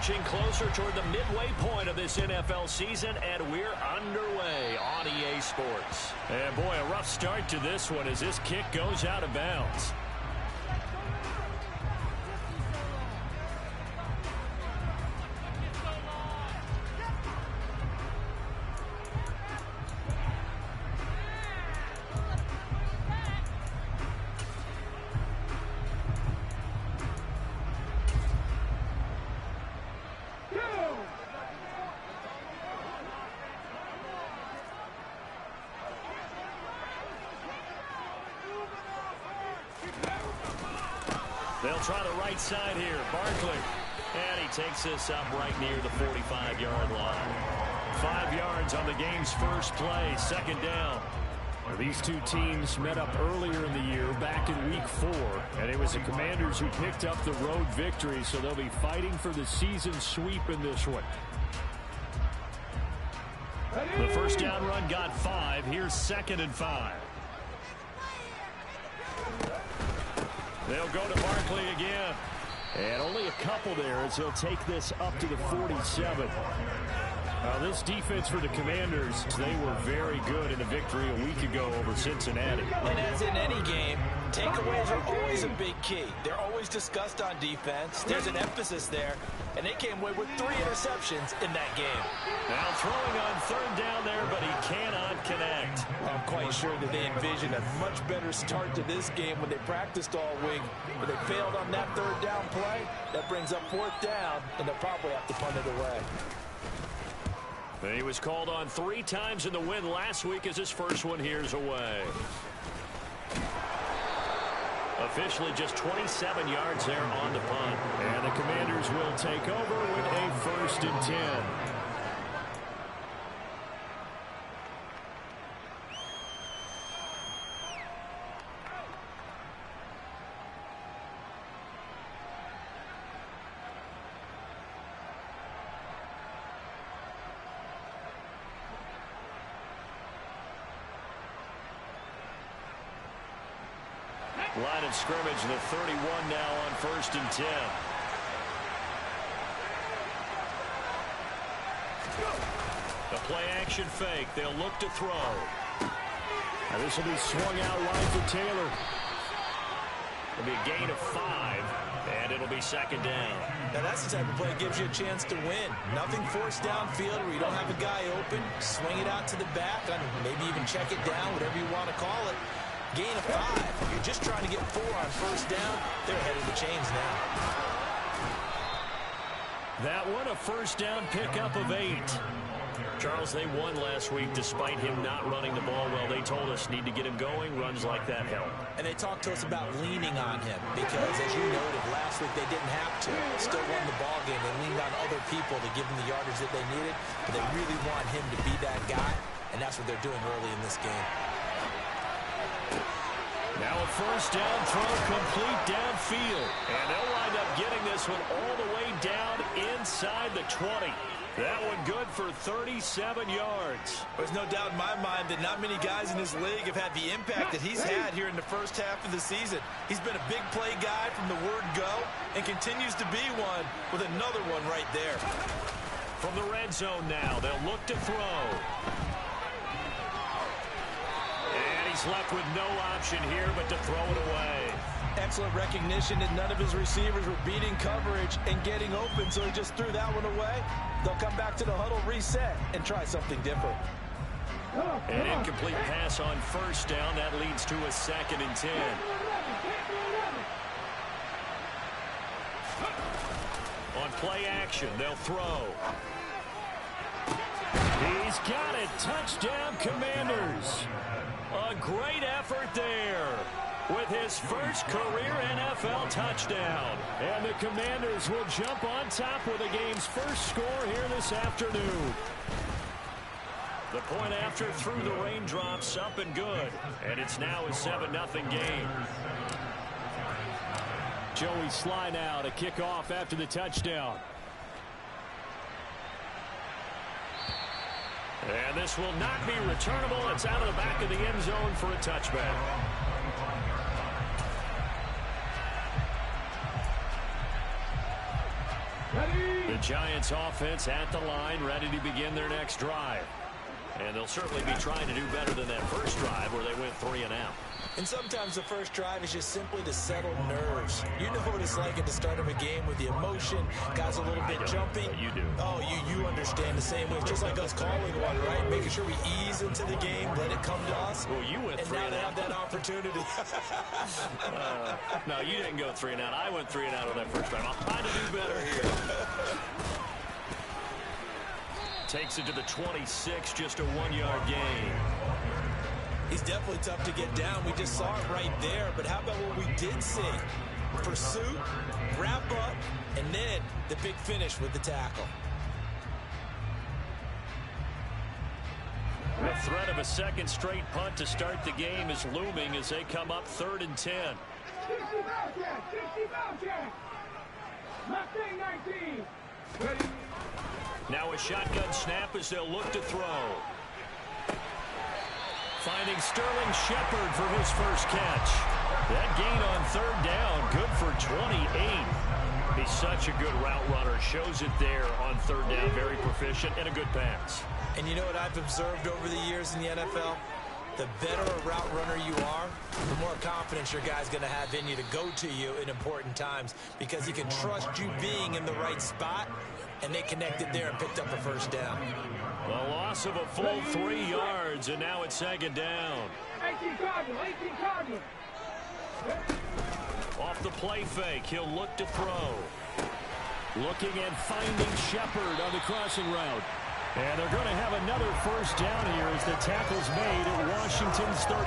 inching closer toward the midway point of this NFL season, and we're underway on EA Sports. And boy, a rough start to this one as this kick goes out of bounds. They'll try the right side here. Barkley. And he takes this up right near the 45-yard line. 5 yards on the game's first play. Second down. Well, these two teams met up earlier in the year, back in Week 4. And it was the Commanders who picked up the road victory, so they'll be fighting for the season sweep in this one. The first down run got 5. Here's 2nd and 5. They'll go to Barkley again. And only a couple there as they'll take this up to the 47. Now this defense for the Commanders, they were very good in a victory a week ago over Cincinnati. And as in any game, takeaways are always a big key. They're always discussed on defense. There's an emphasis there. And they came away with 3 interceptions in that game. Now throwing on 3rd down there, but he cannot connect. I'm quite sure that they envisioned a much better start to this game when they practiced all week. But they failed on that 3rd down play. That brings up 4th down, and they'll probably have to punt it away. He was called on 3 times in the win last week as his first one here's away. Officially just 27 yards there on the punt. And the Commanders will take over with a 1st and 10. Line of scrimmage, the 31 now on 1st and 10. The play action fake. They'll look to throw. Now this will be swung out wide for Taylor. It'll be a gain of 5, and it'll be 2nd down. Now that's the type of play that gives you a chance to win. Nothing forced downfield where you don't have a guy open. Swing it out to the back, maybe even check it down, whatever you want to call it. Gain of 5. You're just trying to get 4 on 1st down. They're ahead of the chains now. That one a 1st down pickup of 8. Charles, they won last week despite him not running the ball well. They told us need to get him going. Runs like that help. And they talked to us about leaning on him because, as you noted, last week they didn't have to. Still won the ball game. They leaned on other people to give them the yardage that they needed. But they really want him to be that guy, and that's what they're doing early in this game. Now a 1st down throw complete downfield. And they'll wind up getting this one all the way down inside the 20. That one good for 37 yards. There's no doubt in my mind that not many guys in this league have had the impact that he's had here in the first half of the season. He's been a big play guy from the word go and continues to be one with another one right there. From the red zone now, they'll look to throw. He's left with no option here but to throw it away. Excellent recognition that none of his receivers were beating coverage and getting open, so he just threw that one away. They'll come back to the huddle, reset, and try something different. An incomplete pass on 1st down. That leads to a 2nd and 10. On play action, they'll throw. He's got it. Touchdown, Commanders. A great effort there with his first career NFL touchdown. And the Commanders will jump on top with the game's first score here this afternoon. The point after through the raindrops, up and good. And it's now a 7-0 game. Joey Sly now to kick off after the touchdown. And this will not be returnable. It's out of the back of the end zone for a touchback. The Giants offense at the line, ready to begin their next drive. And they'll certainly be trying to do better than that first drive where they went 3 and out. And sometimes the first drive is just simply to settle nerves. You know what it's like at the start of a game with the emotion, guys a little bit jumping. You do. Oh, you understand the same way. Just like us calling one, right? Making sure we ease into the game, let it come to us. Well, you went 3 and out. And now they have that opportunity. No, you didn't go 3 and out. I went 3 and out on that first drive. I'll try to do better here. Takes it to the 26, just a 1-yard gain. He's definitely tough to get down. We just saw it right there. But how about what we did see? Pursuit, wrap up, and then the big finish with the tackle. The threat of a second straight punt to start the game is looming as they come up 3rd and 10. Now a shotgun snap as they'll look to throw. Finding Sterling Shepard for his first catch. That gain on 3rd down, good for 28. He's such a good route runner. Shows it there on 3rd down. Very proficient and a good pass. And you know what I've observed over the years in the NFL? The better a route runner you are, the more confidence your guy's going to have in you to go to you in important times because he can trust you being in the right spot, and they connected there and picked up a first down. A loss of a full 3 yards, and now it's 2nd down. 18 Cardinal. Off the play fake, he'll look to throw. Looking and finding Shepard on the crossing route. And they're going to have another first down here as the tackle's made at Washington's 35.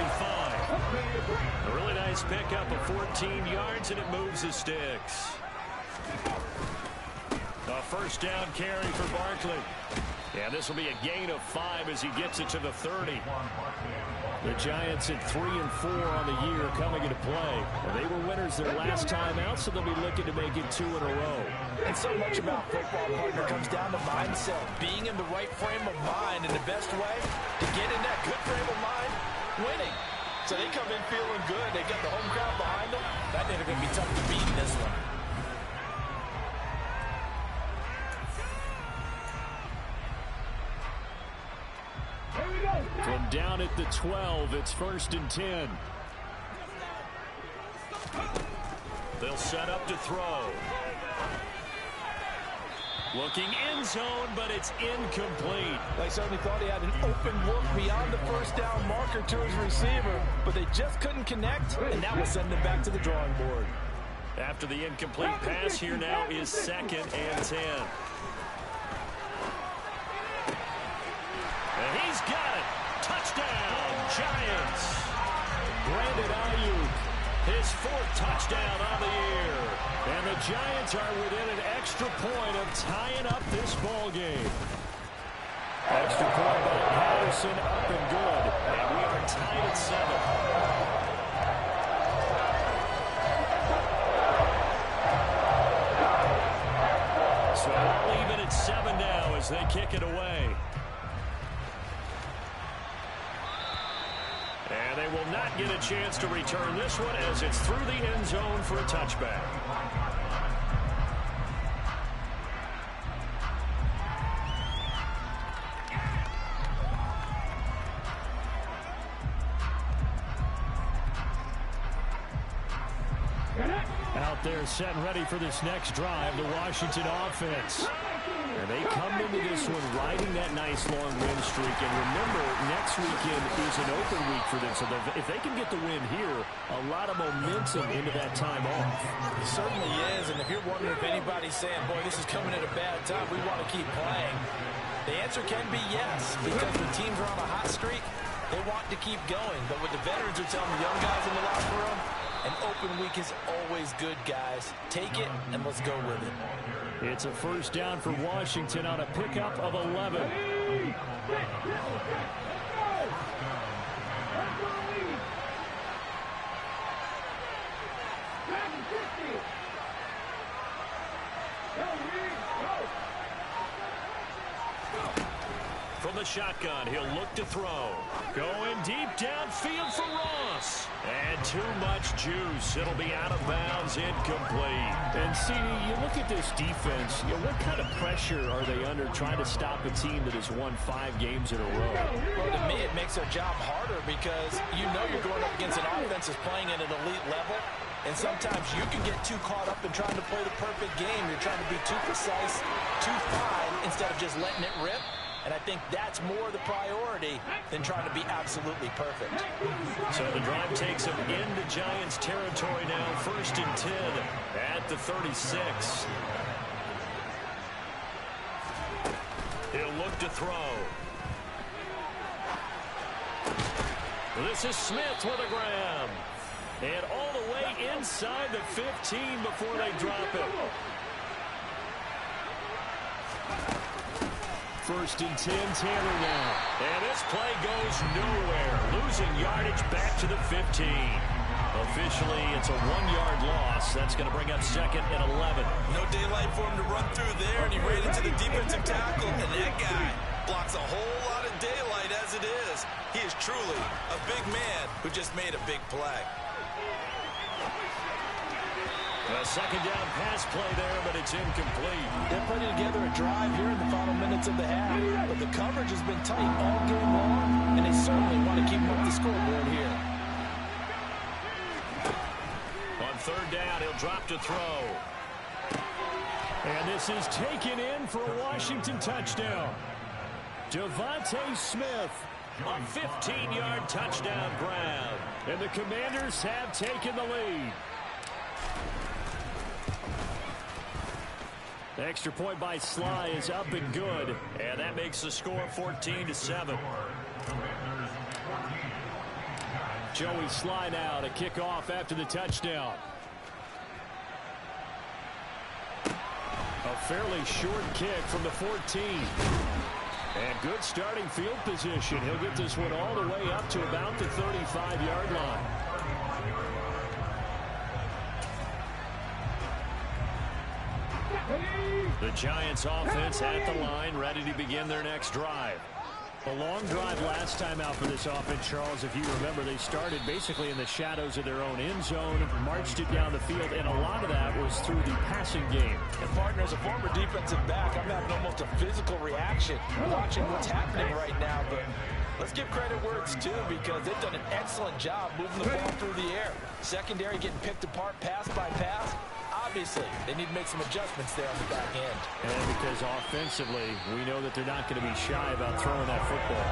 A really nice pickup of 14 yards, and it moves the sticks. A first down carry for Barkley. Yeah, this will be a gain of 5 as he gets it to the 30. The Giants at 3 and 4 on the year coming into play. Well, they were winners their last time out, so they'll be looking to make it 2 in a row. And so much about football, partner, comes down to mindset. Being in the right frame of mind, and the best way to get in that good frame of mind, winning. So they come in feeling good. They got the home crowd behind them. That ain't going to be tough to beat in this one. From down at the 12, it's 1st and 10. They'll set up to throw. Looking end zone, but it's incomplete. They certainly thought he had an open look beyond the first down marker to his receiver, but they just couldn't connect, and that will send them back to the drawing board. After the incomplete pass, here now is 2nd and 10. And he's got it. Touchdown, Giants. Brandon Ayuk, his 4th touchdown on the year. And the Giants are within an extra point of tying up this ball game. Extra point by Patterson, up and good. And we are tied at 7. So we'll leave it at 7 now as they kick it away. And they will not get a chance to return this one as it's through the end zone for a touchback. Out there set and ready for this next drive, the Washington offense. And they come into this one riding that nice long win streak. And remember, next weekend is an open week for them. So if they can get the win here, a lot of momentum into that time off. It certainly is. And if you're wondering if anybody's saying, boy, this is coming at a bad time, we want to keep playing, the answer can be yes. Because when teams are on a hot streak, they want to keep going. But what the veterans are telling the young guys in the locker room, an open week is always good, guys. Take it, and let's go with it. It's a first down for Washington on a pickup of 11. from the shotgun. He'll look to throw. Going deep downfield for Ross. And too much juice. It'll be out of bounds, incomplete. And, CD, you look at this defense, what kind of pressure are they under trying to stop a team that has won 5 games in a row? Well, to me, it makes their job harder because you know you're going up against an offense that's playing at an elite level. And sometimes you can get too caught up in trying to play the perfect game. You're trying to be too precise, too fine, instead of just letting it rip. And I think that's more the priority than trying to be absolutely perfect. So the drive takes him into Giants territory now. 1st and 10 at the 36. He'll look to throw. This is Smith with a grab. And all the way inside the 15 before they drop it. 1st and 10, Taylor now. And this play goes nowhere. Losing yardage back to the 15. Officially, it's a 1-yard loss. That's going to bring up 2nd and 11. No daylight for him to run through there, and he ran into the defensive tackle, and that guy blocks a whole lot of daylight as it is. He is truly a big man who just made a big play. A 2nd down pass play there, but it's incomplete. They're putting together a drive here in the final minutes of the half, but the coverage has been tight all game long, and they certainly want to keep them up the scoreboard here. On 3rd down, he'll drop to throw. And this is taken in for a Washington touchdown. Devontae Smith. A 15-yard touchdown grab. And the Commanders have taken the lead. The extra point by Sly is up and good. And that makes the score 14-7. Joey Sly now to kick off after the touchdown. A fairly short kick from the 14. And good starting field position. He'll get this one all the way up to about the 35-yard line. The Giants offense at the line, ready to begin their next drive. A long drive last time out for this offense, Charles. If you remember, they started basically in the shadows of their own end zone, marched it down the field, and a lot of that was through the passing game. And partner, as a former defensive back, I'm having almost a physical reaction watching what's happening right now. But let's give credit where it's due because they've done an excellent job moving the ball through the air. Secondary getting picked apart pass by pass. Obviously, they need to make some adjustments there on the back end. And because offensively, we know that they're not going to be shy about throwing that football.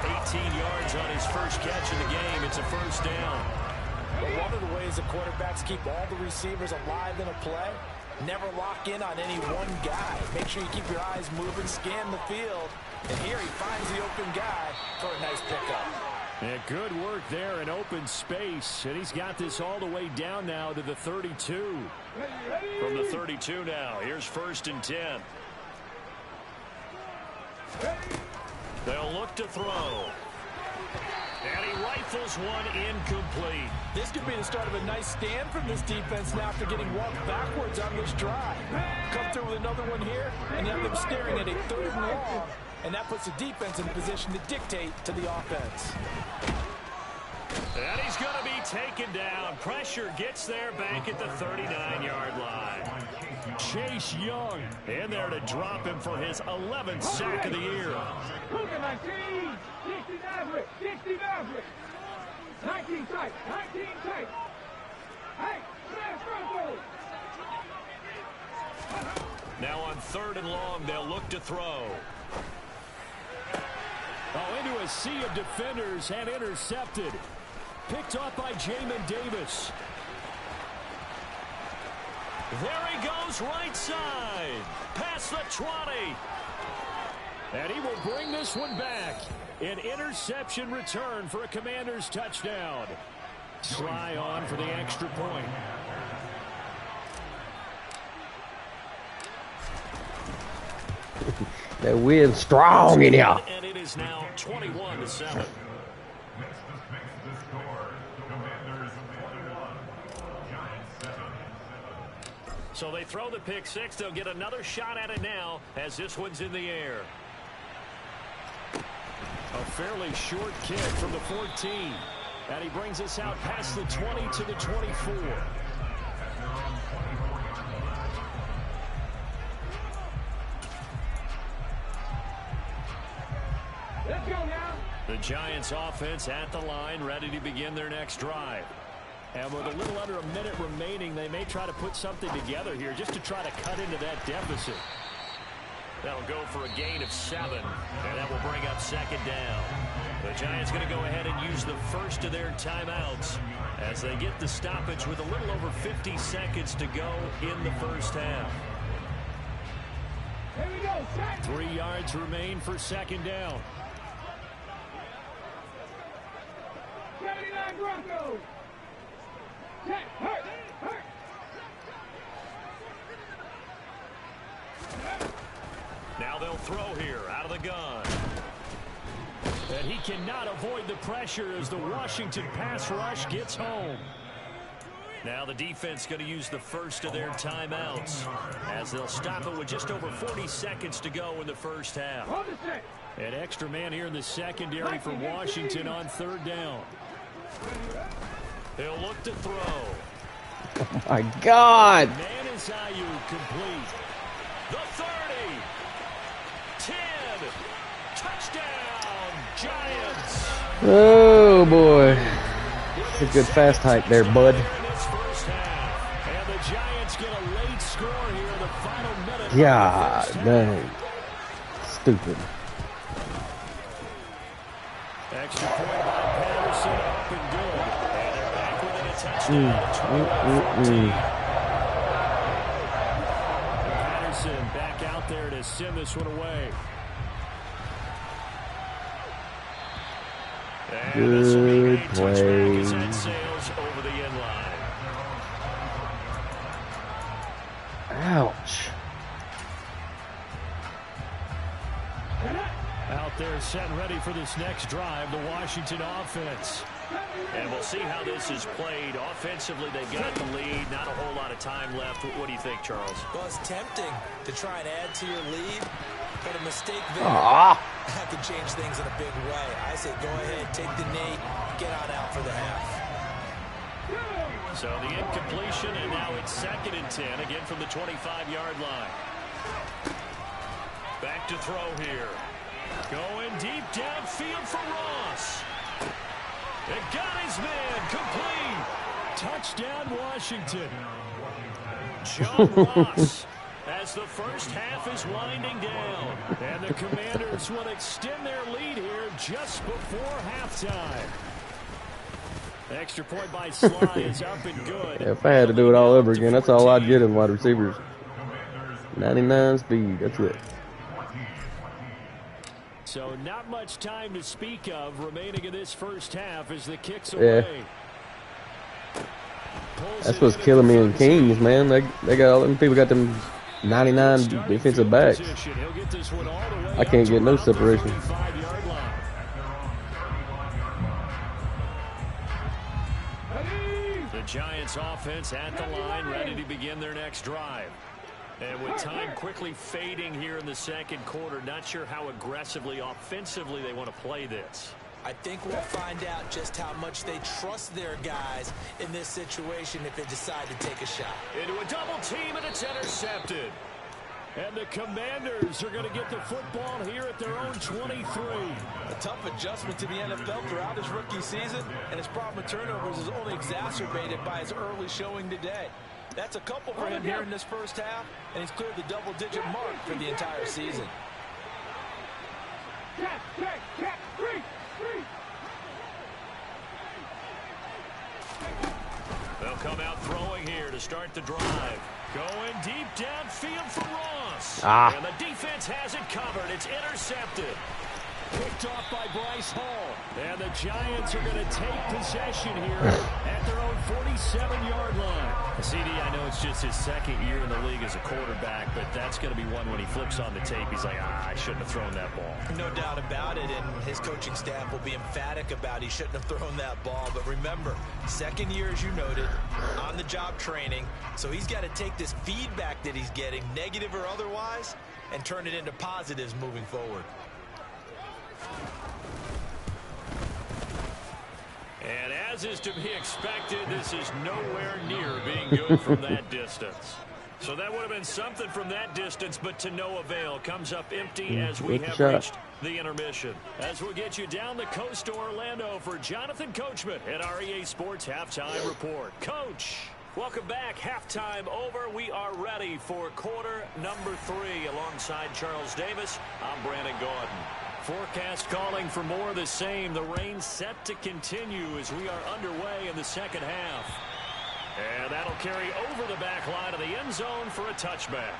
18 yards on his first catch of the game. It's a 1st down. But one of the ways the quarterbacks keep all the receivers alive in a play, never lock in on any one guy. Make sure you keep your eyes moving, scan the field. And here he finds the open guy for a nice pickup. And good work there in open space. And he's got this all the way down now to the 32. From the 32 now, here's 1st and 10. They'll look to throw. And he rifles one incomplete. This could be the start of a nice stand from this defense now after getting walked backwards on this drive. Come through with another one here, and have them staring at a 3rd and long. And that puts the defense in a position to dictate to the offense. And he's going to be taken down. Pressure gets there back at the 39-yard line. Chase Young in there to drop him for his 11th sack of the year. 19 tight. Hey, now on 3rd and long, they'll look to throw. Oh, into a sea of defenders and intercepted. Picked off by Jamin Davis. There he goes, right side. Past the 20. And he will bring this one back. An interception return for a Commanders touchdown. Sly on for the extra point. They win strong in here. And it is now 21-7. So they throw the pick six. They'll get another shot at it now as this one's in the air. A fairly short kick from the 14. And he brings us out past the 20 to the 24. Let's go now. The Giants offense at the line, ready to begin their next drive. And with a little under a minute remaining, they may try to put something together here just to try to cut into that deficit. That'll go for a gain of 7, and that will bring up second down. The Giants going to go ahead and use the first of their timeouts as they get the stoppage with a little over 50 seconds to go in the first half. Here we go. Set. 3 yards remain for second down. 79 Broncos. Set. Hurt. Hurt. Now they'll throw here out of the gun. And he cannot avoid the pressure as the Washington pass rush gets home. Now the defense going to use the first of their timeouts as they'll stop it with just over 40 seconds to go in the first half. An extra man here in the secondary for Washington on third down. He'll look to throw. Oh my God. Manazayu complete. The 30. 10. Touchdown, Giants. Oh boy. It's a good fast hike there, bud. And the Giants get a late score here in the final minute. God dang. Stupid. Extra point by Patterson, up and good. And they're back within a touchdown. Patterson back out there to send this one away. Good play. As that sails over the end line. Ouch. Out there set and ready for this next drive, the Washington offense. And we'll see how this is played. Offensively, they got the lead. Not a whole lot of time left. What do you think, Charles? Well, it's tempting to try and add to your lead, but a mistake there that could change things in a big way. I say go ahead, take the knee, get on out for the half. So the incompletion, and now it's 2nd and 10, again from the 25-yard line. Back to throw here. Going deep downfield for Ross. It got his man complete. Touchdown, Washington. John Ross as the first half is winding down. And the Commanders will extend their lead here just before halftime. Extra point by Sly is up and good. Yeah, if I had to do it all over again, that's all I'd get in wide receivers. 99 speed, that's it. So not much time to speak of remaining in this first half as the kicks away. That's what's killing me in Kings, man. They got all them people got them 99 defensive backs. I can't get no separation. The Giants offense at the line, ready to begin their next drive. And with time quickly fading here in the second quarter, not sure how aggressively, offensively they want to play this. I think we'll find out just how much they trust their guys in this situation if they decide to take a shot. Into a double team, and it's intercepted. And the Commanders are going to get the football here at their own 23. A tough adjustment to the NFL throughout his rookie season, and his problem with turnovers is only exacerbated by his early showing today. That's a couple for him here in this first half, and he's cleared the double-digit mark for the entire season. They'll come out throwing here to start the drive. Going deep downfield for Ross. And the defense has it covered. It's intercepted. Picked off by Bryce Hall. And the Giants are going to take possession here at their own 47-yard line. CD, I know it's just his second year in the league as a quarterback, but that's going to be one when he flips on the tape. He's like, I shouldn't have thrown that ball. No doubt about it, and his coaching staff will be emphatic about he shouldn't have thrown that ball. But remember, second year, as you noted, on-the-job training. So he's got to take this feedback that he's getting, negative or otherwise, and turn it into positives moving forward. And as is to be expected, this is nowhere near being good from that distance. So that would have been something from that distance, but to no avail. Comes up empty as we have reached the intermission. As we'll get you down the coast to Orlando for Jonathan Coachman at our EA Sports Halftime Report. Coach, welcome back. Halftime over. We are ready for quarter number 3. Alongside Charles Davis, I'm Brandon Gaudin. Forecast calling for more of the same. The rain set to continue as we are underway in the second half. And that'll carry over the back line of the end zone for a touchback.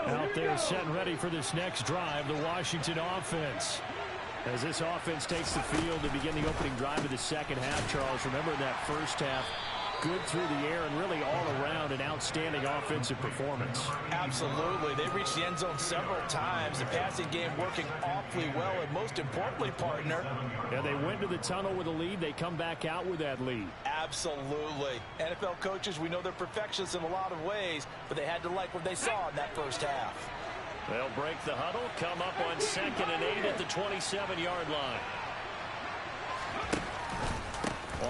Out there set and ready for this next drive, the Washington offense. As this offense takes the field to begin the opening drive of the second half, Charles, remember that first half, good through the air and really all around an outstanding offensive performance. Absolutely. They reached the end zone several times. The passing game working awfully well, and most importantly, partner. Yeah, they went to the tunnel with a lead. They come back out with that lead. Absolutely. NFL coaches, we know they're perfectionists in a lot of ways, but they had to like what they saw in that first half. They'll break the huddle, come up on 2nd and 8 at the 27-yard line.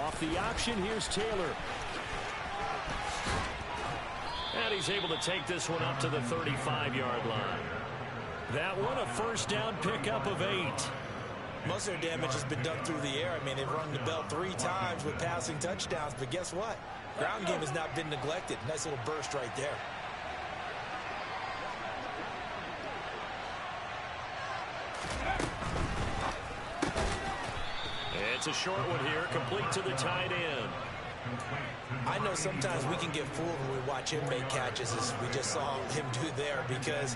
Off the option, here's Taylor. And he's able to take this one up to the 35-yard line. That one a first down pickup of 8. Most of their damage has been done through the air. I mean, they've rung the bell 3 times with passing touchdowns, but guess what? Ground game has not been neglected. Nice little burst right there. It's a short one here, complete to the tight end. I know sometimes we can get fooled when we watch him make catches, as we just saw him do there, because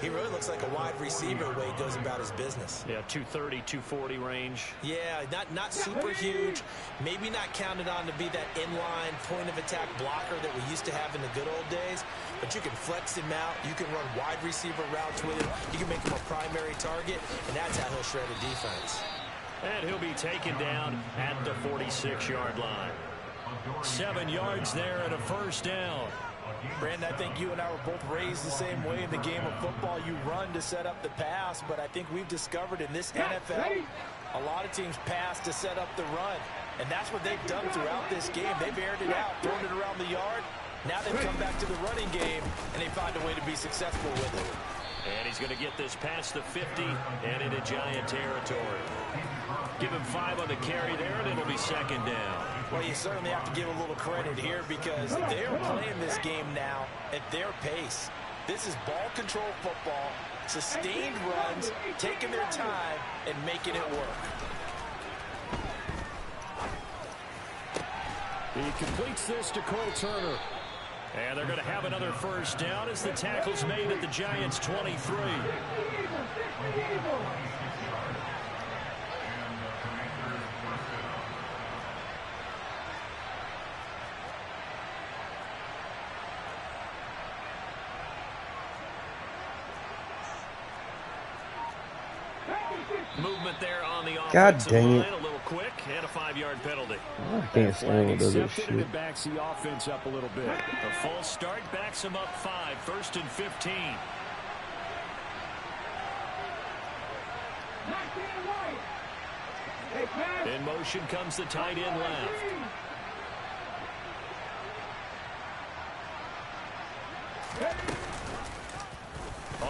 he really looks like a wide receiver the way he goes about his business. Yeah, 230, 240 range. Yeah, not super huge. Maybe not counted on to be that inline point-of-attack blocker that we used to have in the good old days, but you can flex him out. You can run wide receiver routes with him. You can make him a primary target, and that's how he'll shred a defense. And he'll be taken down at the 46-yard line. 7 yards there and a first down. Brandon, I think you and I were both raised the same way in the game of football. You run to set up the pass, but I think we've discovered in this NFL, a lot of teams pass to set up the run. And that's what they've done throughout this game. They've aired it out, thrown it around the yard. Now they've come back to the running game, and they find a way to be successful with it. And he's going to get this past the 50 and into Giant territory. Give him 5 on the carry there, and it'll be second down. Well, you certainly have to give a little credit here because they're playing this game now at their pace. This is ball control football, sustained runs, taking their time, and making it work. He completes this to Cole Turner. And they're going to have another first down as the tackle's made at the Giants' 23. Movement there on the offensive line, a little quick, and a 5-yard penalty. I can't stand it, does it? And it backs the offense up a little bit. A false start backs him up 5, 1st and 15. In motion comes the tight end left.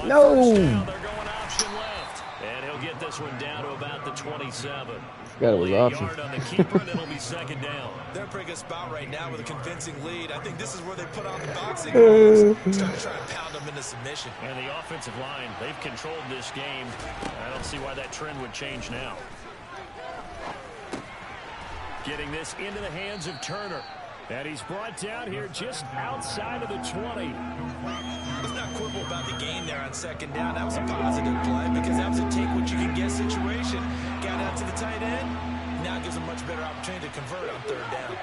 No! Down, they're going option left. And he'll get this one down to about the 27. That was option. Yard on the keeper, and it'll be second down. They're in a pretty good spot right now with a convincing lead. I think this is where they put on the boxing gloves. Start trying to pound them into submission. And the offensive line, they've controlled this game. I don't see why that trend would change now. Getting this into the hands of Turner. And he's brought down here just outside of the 20. Let's not quibble about the gain there on second down. That was a positive play because that was a take-what-you-can-get situation. Got out to the tight end. Now it gives a much better opportunity to convert on third down.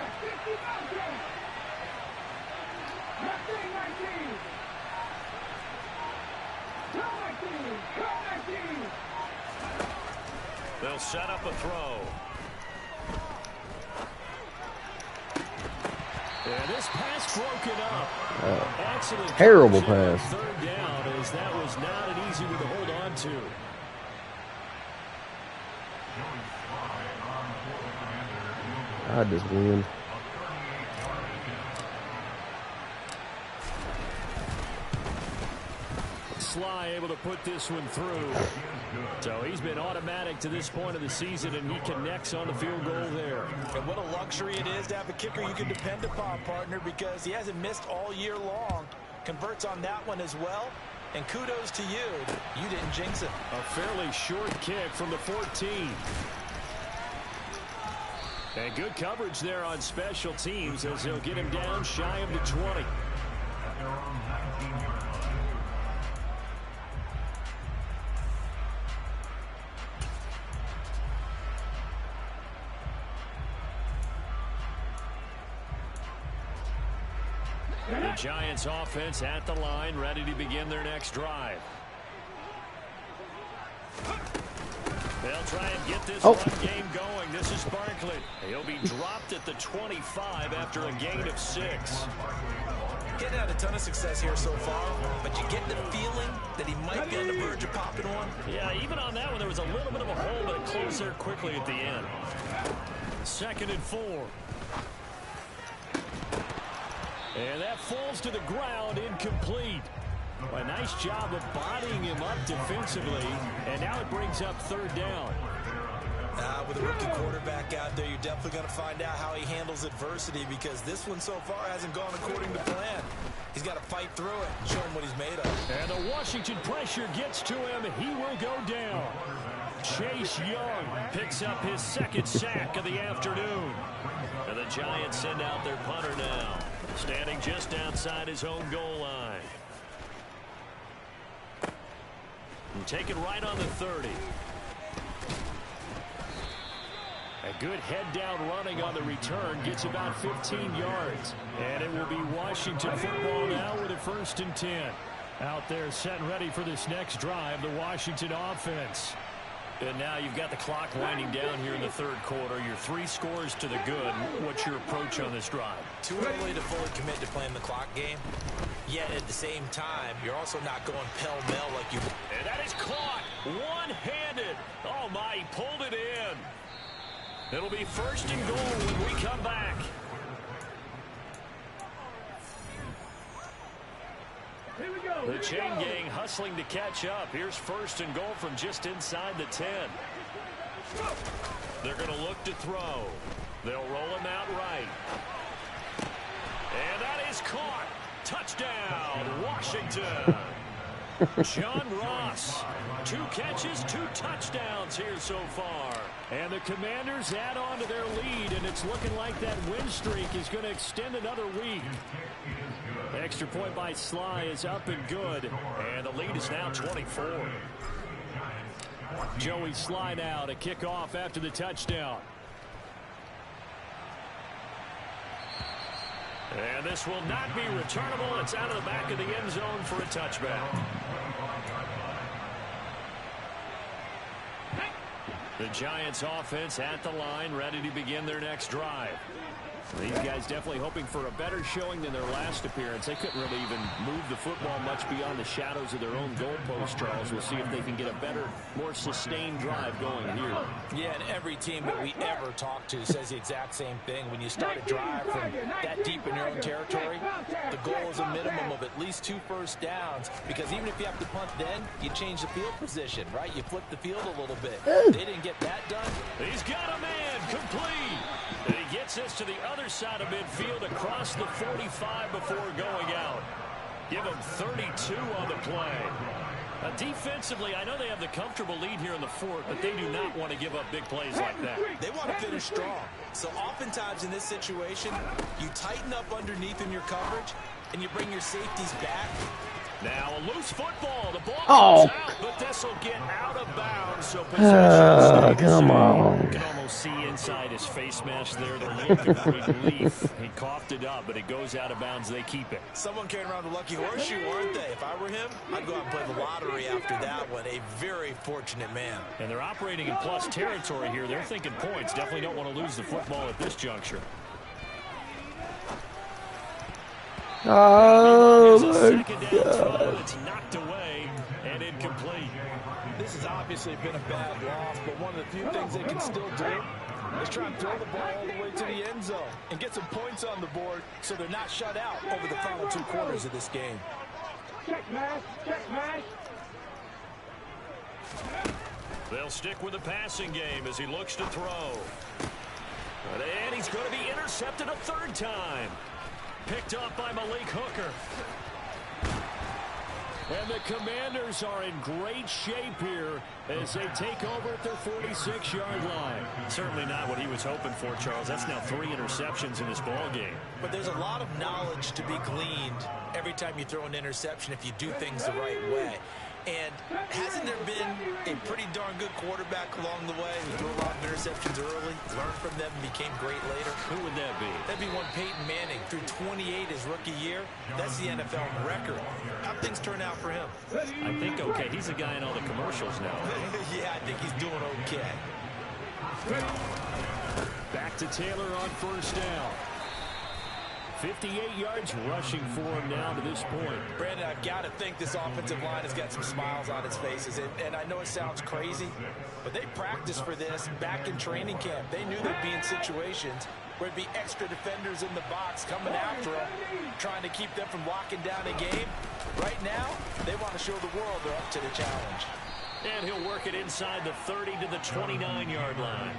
They'll set up a throw. And this pass broken up. Excellent. Terrible pass. Third down, as that was not an easy one to hold on to. I just win. Sly able to put this one through. So he's been automatic to this point of the season, and he connects on the field goal there. And what a luxury it is to have a kicker you can depend upon, partner, because he hasn't missed all year long. Converts on that one as well. And kudos to you. You didn't jinx it. A fairly short kick from the 14. And good coverage there on special teams as they'll get him down shy of the 20. The Giants offense at the line, ready to begin their next drive. They'll try and get this run game going. This is Barkley. He'll be dropped at the 25 after a gain of 6. Getting had a ton of success here so far, but you get the feeling that he might be on the verge of popping one. Yeah, even on that one, there was a little bit of a hole, but it closed there quickly at the end. 2nd and 4. And that falls to the ground, incomplete. A nice job of bodying him up defensively, and now it brings up 3rd down. With a rookie quarterback out there, you're definitely going to find out how he handles adversity, because this one so far hasn't gone according to plan. He's got to fight through it and show him what he's made of. And the Washington pressure gets to him. He will go down. Chase Young picks up his 2nd sack of the afternoon. And the Giants send out their punter now, standing just outside his own goal line. And take it right on the 30. A good head-down running on the return gets about 15 yards. And it will be Washington football now with a 1st and 10. Out there set and ready for this next drive, the Washington offense. And now you've got the clock winding down here in the 3rd quarter. Your 3 scores to the good. What's your approach on this drive? Too early to fully commit to playing the clock game. Yet at the same time, you're also not going pell-mell like you... And that is caught one-handed. Oh, my, he pulled it in. It'll be 1st and goal when we come back. The chain gang hustling to catch up. Here's 1st and goal from just inside the 10. They're going to look to throw. They'll roll him out right. And that is caught. Touchdown, Washington. John Ross, 2 catches, 2 touchdowns here so far. And the Commanders add on to their lead, and it's looking like that win streak is going to extend another week. Extra point by Sly is up and good, and the lead is now 24. Joey Sly now to kick off after the touchdown. And this will not be returnable. It's out of the back of the end zone for a touchback. The Giants offense at the line, ready to begin their next drive. These guys definitely hoping for a better showing than their last appearance. They couldn't really even move the football much beyond the shadows of their own goalpost, Charles. We'll see if they can get a better, more sustained drive going here. Yeah, and every team that we ever talk to says the exact same thing. When you start a drive from that deep in your own territory, the goal is a minimum of at least 2 first downs, because even if you have to punt then, you change the field position, right? You flip the field a little bit. They didn't get that done. He's got a man complete. And he gets us to the other side of midfield across the 45 before going out. Give him 32 on the play. Defensively, I know they have the comfortable lead here in the 4th, but they do not want to give up big plays like that. They want to finish strong. So oftentimes in this situation, you tighten up underneath in your coverage, and you bring your safeties back. Now a loose football. The ball goes out, but this will get out of bounds. So possession come on. You can almost see inside his face mask there the look of relief. He coughed it up, but it goes out of bounds. They keep it. Someone carrying around the lucky horseshoe, weren't they? If I were him, I'd go out and play the lottery after that one. A very fortunate man. And they're operating in plus territory here. They're thinking points. Definitely don't want to lose the football at this juncture. Oh, Here's a my second down throw God. that's knocked away and incomplete. This has obviously been a bad loss, but one of the few things they can still do is try and throw the ball all the way to the end zone and get some points on the board so they're not shut out over the final 2 quarters of this game. Check match. Check match. They'll stick with the passing game as he looks to throw. And he's going to be intercepted a 3rd time. Picked up by Malik Hooker. And the Commanders are in great shape here as they take over at their 46-yard line. Certainly not what he was hoping for, Charles. That's now 3 interceptions in this ball game. But there's a lot of knowledge to be gleaned every time you throw an interception if you do things the right way. And hasn't there been a pretty darn good quarterback along the way who threw a lot of interceptions early, learned from them, and became great later? Who would that be? That'd be one Peyton Manning threw 28 his rookie year. That's the NFL record. How'd things turn out for him? I think okay. He's a guy in all the commercials now. Yeah, I think he's doing okay. Back to Taylor on 1st down. 58 yards rushing for him now to this point. Brandon, I've got to think this offensive line has got some smiles on its faces. And I know it sounds crazy, but they practiced for this back in training camp. They knew they'd be in situations where it'd be extra defenders in the box coming after them, trying to keep them from locking down a game. Right now, they want to show the world they're up to the challenge. And he'll work it inside the 30 to the 29-yard line.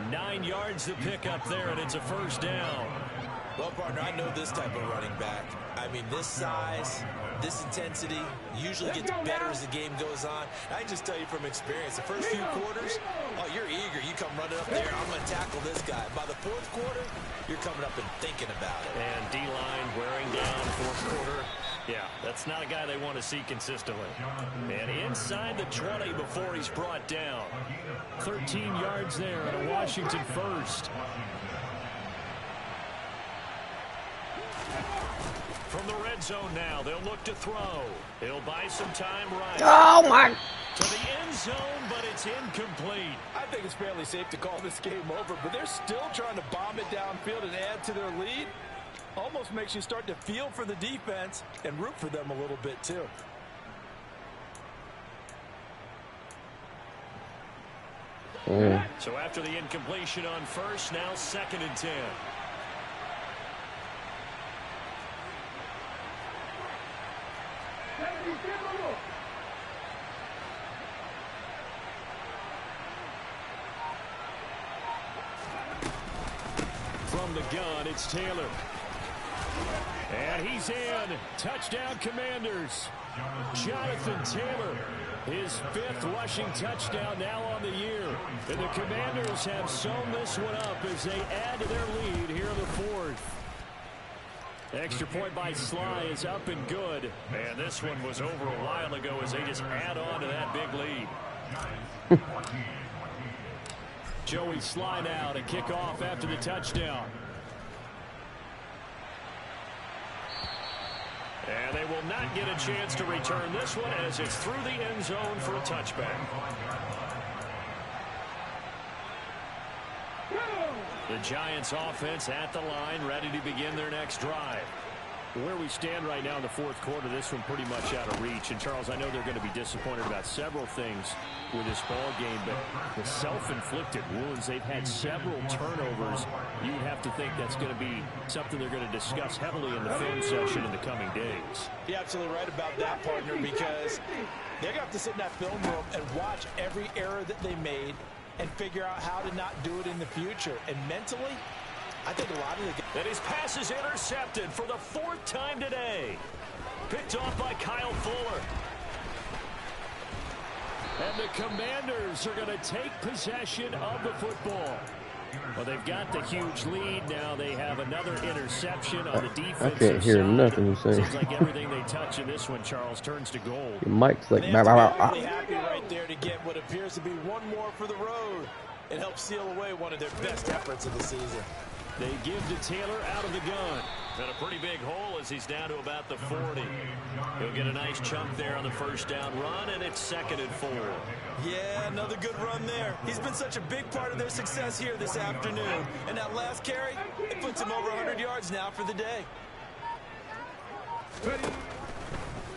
9 yards to pick up there, and it's a 1st down. Well, partner, I know this type of running back. I mean, this size, this intensity usually gets better as the game goes on. I can just tell you from experience, the first few quarters, oh, you're eager. You come running up there, I'm going to tackle this guy. By the 4th quarter, you're coming up and thinking about it. And D-line wearing down 4th quarter. Yeah, that's not a guy they want to see consistently. And inside the 20 before he's brought down. 13 yards there and a Washington 1st. From the red zone now, they'll look to throw. He'll buy some time right. Oh, my. To the end zone, but it's incomplete. I think it's fairly safe to call this game over, but they're still trying to bomb it downfield and add to their lead. Almost makes you start to feel for the defense and root for them a little bit, too. So after the incompletion on 1st, now 2nd and 10. From the gun, it's Taylor. And he's in. Touchdown, Commanders. Jonathan Taylor, his 5th rushing touchdown now on the year. And the Commanders have sewn this one up as they add to their lead here in the 4th. Extra point by Sly is up and good. And this one was over a while ago as they just add on to that big lead. Joey Sly now to kick off after the touchdown. And they will not get a chance to return this one as it's through the end zone for a touchback. The Giants offense at the line, ready to begin their next drive. Where we stand right now in the 4th quarter, this one pretty much out of reach. And, Charles, I know they're going to be disappointed about several things with this ball game, but the self-inflicted wounds, they've had several turnovers. You'd have to think that's going to be something they're going to discuss heavily in the film session in the coming days. You're absolutely right about that, partner, because they're going to have to sit in that film room and watch every error that they made and figure out how to not do it in the future. And mentally, I think a lot of the... And his pass is intercepted for the 4th time today. Picked off by Kyle Fuller. And the Commanders are going to take possession of the football. Well, they've got the huge lead now. They have another interception on the defensive I can't hear side. nothing you're saying. Seems like everything they touch in this one, Charles, turns to gold. Your mic's like... They have to be really happy right there to get what appears to be one more for the road and help seal away one of their best efforts of the season. They give to Taylor out of the gun. And a pretty big hole as he's down to about the 40. He'll get a nice chunk there on the 1st down run, and it's 2nd and 4. Yeah, another good run there. He's been such a big part of their success here this afternoon. And that last carry, it puts him over 100 yards now for the day.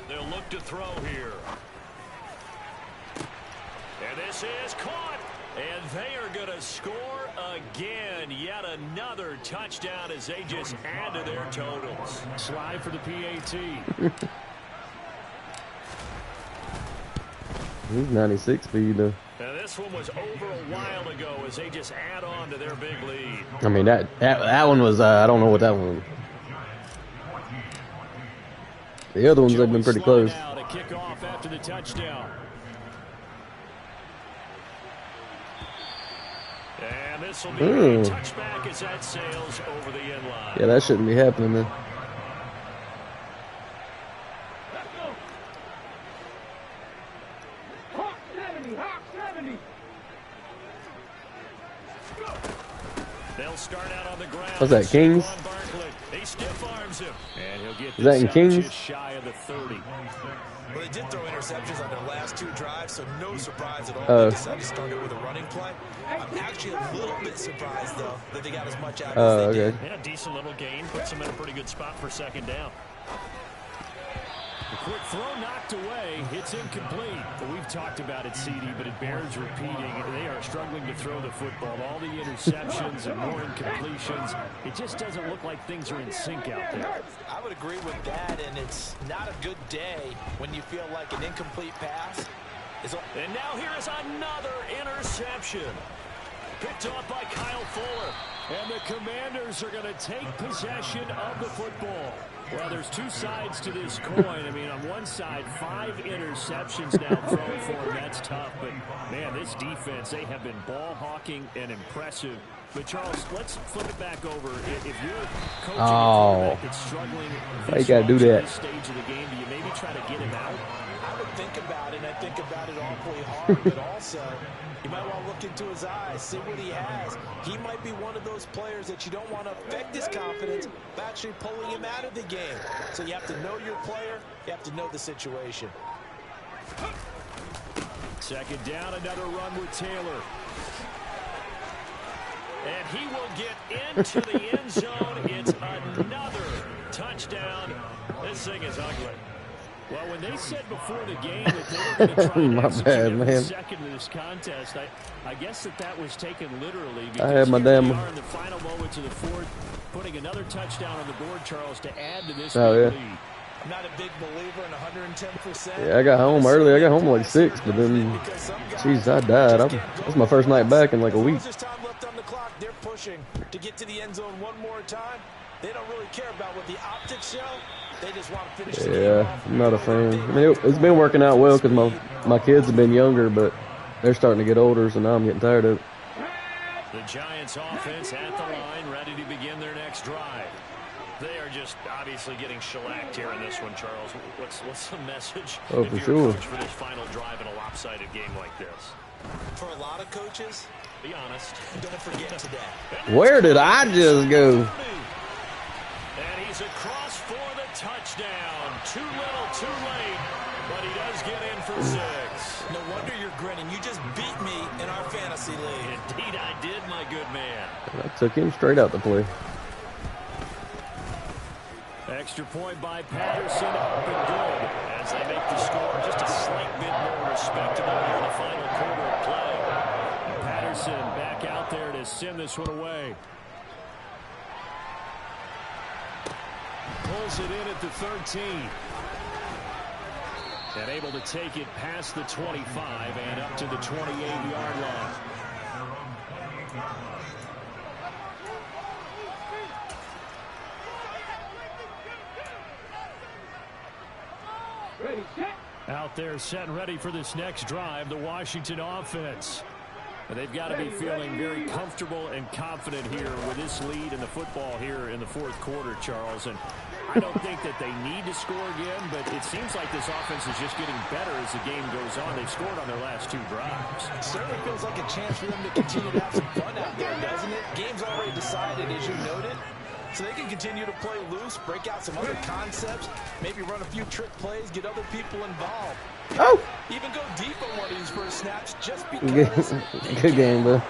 They'll look to throw here. And this is caught. And they are going to score again. Yet another touchdown as they just add to their totals. Slide for the PAT. He's 96 for you, though. Now this one was over a while ago as they just add on to their big lead. I mean, that one was, I don't know what that one was. The other ones have been pretty close. Now to kick off after the touchdown. And this will be a touchback as that sails over the end line. Yeah, that shouldn't be happening, man. Hawk 70, Hawk 70. They'll start out on the ground. What's that, Kings? He stiff arms him. And he'll get Is that in this out Kings? just shy of the 30. Well, they did throw interceptions on their last 2 drives, so no surprise at all. They decided to start it with a running play. I'm actually a little bit surprised, though, that they got as much out as they did. Yeah, decent little gain. Puts them in a pretty good spot for second down. A quick throw knocked away. It's incomplete. We've talked about it, CD, but it bears repeating. They are struggling to throw the football. All the interceptions and more incompletions. It just doesn't look like things are in sync out there. I would agree with that, and it's not a good day when you feel like an incomplete pass. And now here is another interception. Picked off by Kyle Fuller. And the Commanders are going to take possession of the football. Well, there's 2 sides to this coin. I mean, on one side, 5 interceptions now thrown for them. That's tough. But, man, this defense, they have been ball hawking and impressive. But, Charles, let's flip it back over. If you're coaching a quarterback that's struggling Why you got to do that? this stage of the game, do you maybe try to get him out? I would think about it, and I think about it awfully hard, but also you might want to look into his eyes, see what he has. He might be one of those players that you don't want to affect his confidence by actually pulling him out of the game. So you have to know your player, you have to know the situation. Second down, another run with Taylor. And he will get into the end zone. It's another touchdown. This thing is ugly. Well, when they said before the game that they were going to try and execute every second of this contest, I guess that was taken literally. Because I had my damn. we are in the final moments of the fourth, putting another touchdown on the board, Charles, to add to this lead. I'm not a big believer in 110%. Yeah, I got home early. I got home like 6, but then, jeez, I died. That's my first night back in like a week. Time left on the clock. They're pushing to get to the end zone one more time. They don't really care about what the optics show. They just want to finish the game off. I'm not a fan. I mean, it's been working out well because my kids have been younger, but they're starting to get older, so now I'm getting tired of it. The Giants offense at the line, ready to begin their next drive. They are just obviously getting shellacked here in this one, Charles. What's the message Oh, if for you're sure. a coach for this final drive in a lopsided game like this? For a lot of coaches, Be honest. don't forget today. Where did I just go? And he's across for the touchdown. Too little, too late, but he does get in for 6. No wonder you're grinning. You just beat me in our fantasy league. Indeed I did, my good man. I took him straight out the play. Extra point by Patterson, up and good. As they make the score just a slight bit more respectable here in the final quarter of play. Patterson back out there to send this one away. Pulls it in at the 13. And able to take it past the 25 and up to the 28-yard line. Ready, set. Out there set and ready for this next drive, the Washington offense. And they've got to be feeling very comfortable and confident here with this lead in the football here in the fourth quarter, Charles. And I don't think that they need to score again, but it seems like this offense is just getting better as the game goes on. They've scored on their last 2 drives. It certainly feels like a chance for them to continue to have some fun out there, doesn't it? Game's already decided, as you noted. So they can continue to play loose, break out some other concepts, maybe run a few trick plays, get other people involved. Oh! Even go deep on one of these first snaps just because. Good game, bro.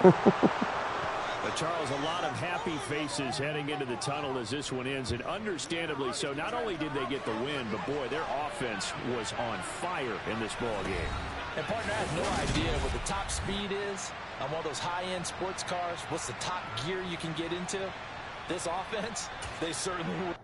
But Charles, a lot of happy faces heading into the tunnel as this one ends, and understandably so. Not only did they get the win, but boy, their offense was on fire in this ball game. And partner, I have no idea what the top speed is on one of those high-end sports cars. What's the top gear you can get into? This offense, they certainly